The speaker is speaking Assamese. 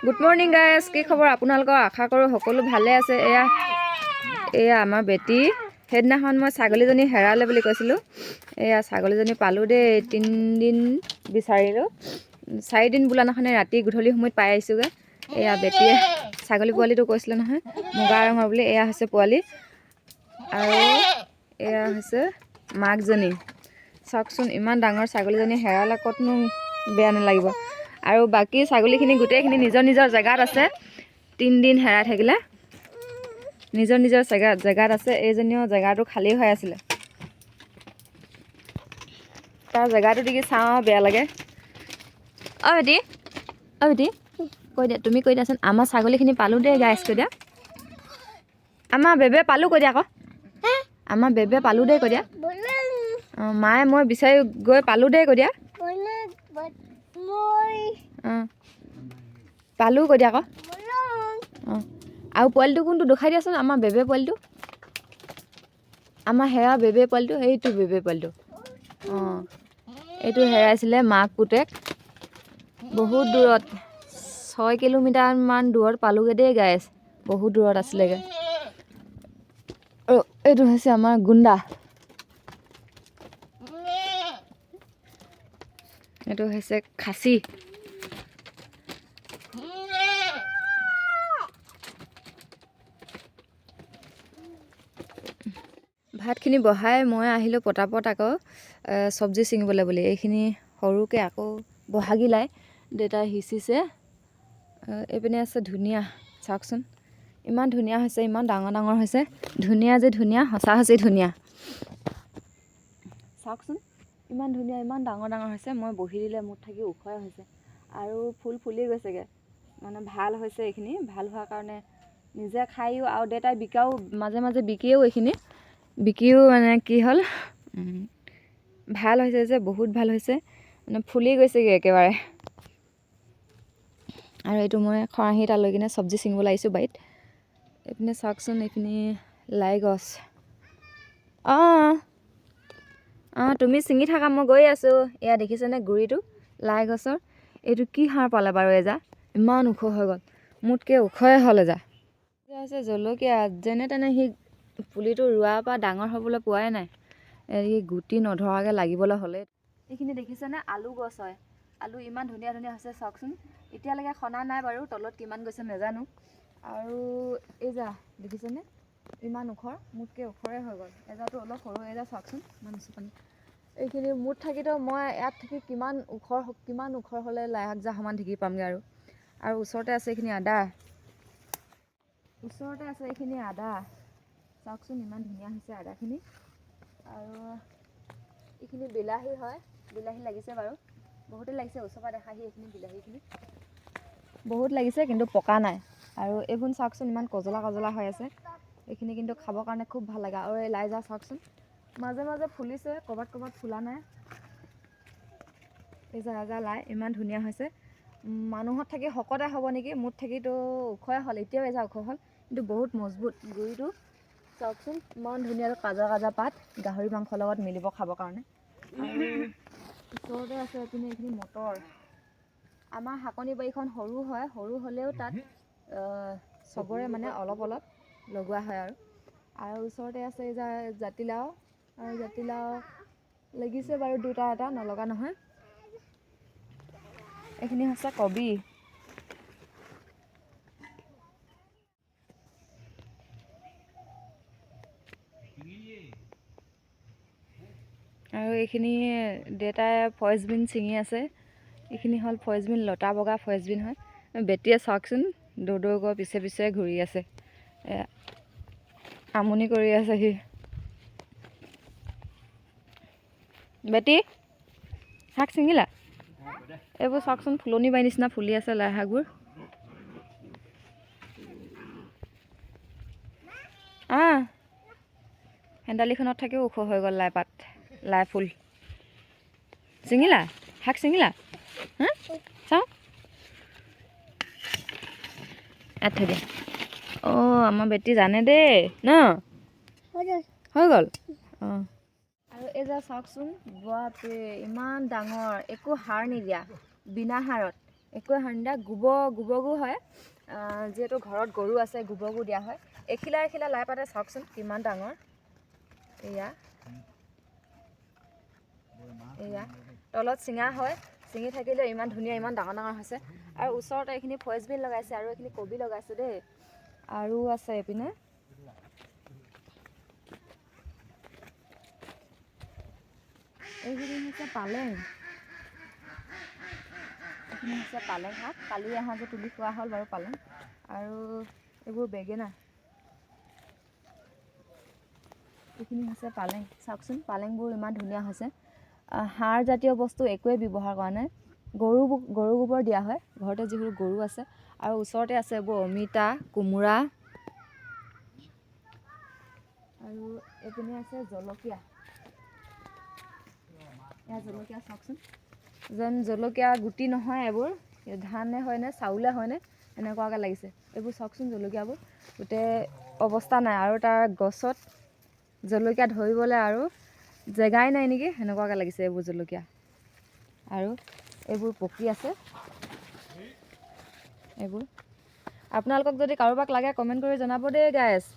গুড মৰ্ণিং গাইজ, কি খবৰ আপোনালোকৰ? আশা কৰোঁ সকলো ভালে আছে। এয়া আমাৰ বেটি। সেইদিনাখন মই ছাগলীজনী হেৰালে বুলি কৈছিলোঁ। এয়া ছাগলীজনী পালোঁ দেই। 3 দিন বিচাৰিলোঁ, 4 দিন বোলানাখনে ৰাতি গধূলি সময়ত পাই আহিছোঁগৈ। এয়া বেটিয়ে ছাগলী পোৱালিটো কৈছিলে নহয়, মুগা ৰঙৰ বুলি। এয়া হৈছে পোৱালি আৰু এয়া হৈছে মাকজনী। চাওকচোন, ইমান ডাঙৰ ছাগলীজনী হেৰালে ক'তনো বেয়া নালাগিব। আৰু বাকী ছাগলীখিনি গোটেইখিনি নিজৰ নিজৰ জেগাত আছে। 3 দিন হেৰাই থাকিলে নিজৰ নিজৰ জেগাত আছে। এইজনীও জেগাটো খালী হৈ আছিলে, তাৰ জেগাটো দেখি চাওঁ বেয়া লাগে। বেটি, বেটি কৈ দিয়া, তুমি কৈ দিয়াচোন। আমাৰ ছাগলীখিনি পালোঁ দেই গাইছ, কৈ দিয়া। আমাৰ বেবে পালোঁ, কৈ দিয়া আকৌ। আমাৰ বেবে পালোঁ দেই, কৈ দিয়া। মায়ে মই বিচাৰি গৈ পালোঁ দেই, কৈ দিয়া। পালোঁ, কৈ দিয়া আকৌ। আৰু পোৱালিটো কোনটো দেখাই দিয়াচোন। আমাৰ বেবে পোৱালিটো, আমাৰ হেৰা বেবে পোৱালিটো, সেইটো বেবে পোৱালিটো। এইটো হেৰাইছিলে মাক পুতেক। বহুত দূৰত, 6 কিলোমিটাৰমান দূৰত পালোঁগৈ দেই গাইছ। বহুত দূৰত আছিলেগৈ। এইটো হৈছে আমাৰ গুণ্ডা। এইটো হৈছে খাচী। ভাতখিনি বহাই মই আহিলোঁ পটাপট আকৌ চব্জি ছিঙিবলৈ বুলি। এইখিনি সৰুকৈ আকৌ বহাগি লাই দেউতাই সিঁচিছে। এইপিনে আছে ধুনীয়া, চাওকচোন ইমান ধুনীয়া হৈছে, ইমান ডাঙৰ ডাঙৰ হৈছে। ধুনীয়া যে ধুনীয়া, সঁচা সঁচি ধুনীয়া। চাওকচোন ইমান ধুনীয়া, ইমান ডাঙৰ ডাঙৰ হৈছে। মই বহি দিলে মুঠ থাকি ওখই হৈছে আৰু ফুল ফুলি গৈছেগৈ। মানে ভাল হৈছে এইখিনি। ভাল হোৱাৰ কাৰণে নিজে খায়ো আৰু দেউতাই বিকাও, মাজে মাজে বিকিয়েও। এইখিনি বিকিও মানে কি হ'ল, ভাল হৈছে যে, বহুত ভাল হৈছে। মানে ফুলি গৈছেগৈ একেবাৰে। আৰু এইটো মই খৰাহি এটা লৈ কিনে চব্জি ছিঙিবলৈ আহিছোঁ বাৰীত। এইপিনে চাওকচোন, এইপিনি লাই গছ। তুমি ছিঙি থাকা, মই গৈ আছোঁ। এয়া দেখিছেনে গুৰিটো লাই গছৰ? এইটো কি সাৰ পালে বাৰু এজা? ইমান ওখ হৈ গ'ল, মোতকৈ ওখই হ'ল এজা। এয়া হৈছে জলকীয়া। যেনে তেনে সি পুলিটো ৰোৱাৰ পৰা ডাঙৰ হ'বলৈ পোৱাই নাই। এই গুটি নধৰাকৈ লাগিবলৈ হ'লে। এইখিনি দেখিছেনে? আলু গছ হয়। আলু ইমান ধুনীয়া ধুনীয়া হৈছে, চাওকচোন। এতিয়ালৈকে সনা নাই বাৰু, তলত কিমান গৈছে নাজানো। আৰু এইজা দেখিছেনে? ইমান ওখৰ, মোতকৈ ওখৰে হৈ গ'ল। এজাটো অলপ সৰু, এজা চাওকচোন ইমান পানী। এইখিনি মুঠ থাকিতো মই ইয়াত থাকি কিমান ওখৰ হ'লে লাই শাক সমান ঢেকি পামগৈ। আৰু ওচৰতে আছে এইখিনি আদা। চাওকচোন ইমান ধুনীয়া হৈছে আদাখিনি। আৰু এইখিনি বিলাহী হয়, বিলাহী লাগিছে বাৰু, বহুতে লাগিছে। ওচৰৰ পৰা দেখাহি এইখিনি বিলাহীখিনি বহুত লাগিছে, কিন্তু পকা নাই। আৰু এইবোৰ চাওকচোন ইমান কজলা কজলা হৈ আছে। এইখিনি কিন্তু খাবৰ কাৰণে খুব ভাল লাগে। আৰু এই লাইজা চাওকচোন, মাজে মাজে ফুলিছে, ক'ৰবাত ক'ৰবাত ফুলা নাই। এই যা লাই ইমান ধুনীয়া হৈছে। মানুহত থাকি শকতে হ'ব নেকি, মোত থাকিতো ওখই হ'ল। এতিয়াও এজা ওখ হ'ল, কিন্তু বহুত মজবুত গুৰিটো। চাওকচোন ইমান ধুনীয়া কাজা কাজা পাত, গাহৰি মাংসৰ লগত মিলিব খাবৰ কাৰণে। আৰু ওচৰতে আছে এইখিনি মটৰ। আমাৰ শাকনি বাৰীখন সৰু হয়, সৰু হ'লেও তাত চবৰে মানে অলপ অলপ লগোৱা হয়। আৰু ওচৰতে আছে জাতিলাও। আৰু জাতিলাও লাগিছে বাৰু দুটা এটা, নলগা নহয়। এইখিনি হৈছে কবি। আৰু এইখিনি দেউতাই ফ্ৰেঞ্চবিন ছিঙি আছে। এইখিনি হ'ল ফ্ৰেঞ্চবিন, লতা বগা ফ্ৰেঞ্চবিন হয়। বেটিয়ে চাওকচোন দৌৰ পিছে পিছে ঘূৰি আছে। আমনি কৰি আছে সি। বেটি শাক ছিঙিলা? এইবোৰ চাওকচোন ফুলনি বাৰী নিচিনা ফুলি আছে লাই শাকবোৰ। হেন্দালিখনত থাকিও ওখ হৈ গ'ল লাই পাত, লাই ফুল। ছিঙিলা? শাক ছিঙিলা? চাওঁ ইয়াত থৈ দিয়া। আমাৰ বেটি জানে দেই ন? হৈ গ'ল। আৰু এই যে চাওকচোন, বাপৰে ইমান ডাঙৰ, একো সাৰ নিদিয়া, বিনা সাৰত। একোৱে সাৰ নিদিয়া গোবৰ হয়, যিহেতু ঘৰত গৰু আছে গোবৰ দিয়া হয়। এখিলা এখিলা লাই পাতে চাওকচোন কিমান ডাঙৰ। এয়া তলত চিঙা হয়, চিঙি থাকিলেও ইমান ধুনীয়া ইমান ডাঙৰ ডাঙৰ হৈছে। আৰু ওচৰতে এইখিনি ফৰেষ্টবিন লগাইছে আৰু এইখিনি কবি লগাইছে দেই। আৰু আছে এইপিনে এইখিনি হৈছে পালেং। এইখিনি হৈছে পালেং শাক, কালি যে তুলি খোৱা হ'ল বাৰু পালেং। আৰু এইবোৰ বেঙেনা, এইখিনি হৈছে পালেং। চাওকচোন পালেংবোৰ ইমান ধুনীয়া হৈছে। সাৰ জাতীয় বস্তু একোৱেই ব্যৱহাৰ কৰা নাই। গৰু গোবৰ দিয়া হয়, ঘৰতে যিবোৰ গৰু আছে। আৰু ওচৰতে আছে এইবোৰ অমিতা, কোমোৰা, আৰু এইপিনে আছে জলকীয়া। এয়া জলকীয়া চাওকচোন, যেন জলকীয়া গুটি নহয়, এইবোৰ ধানে হয়নে চাউলে হয়নে এনেকুৱাকৈ লাগিছে। এইবোৰ চাওকচোন জলকীয়াবোৰ গোটেই অৱস্থা নাই, আৰু তাৰ গছত জলকীয়া ধৰিবলৈ আৰু জেগাই নাই নেকি, সেনেকুৱাকৈ লাগিছে এইবোৰ জলকীয়া। আৰু এইবোৰ পকি আছে। এইবোৰ আপোনালোকক যদি কাৰোবাক লাগে কমেণ্ট কৰি জনাব দেই গাইজ।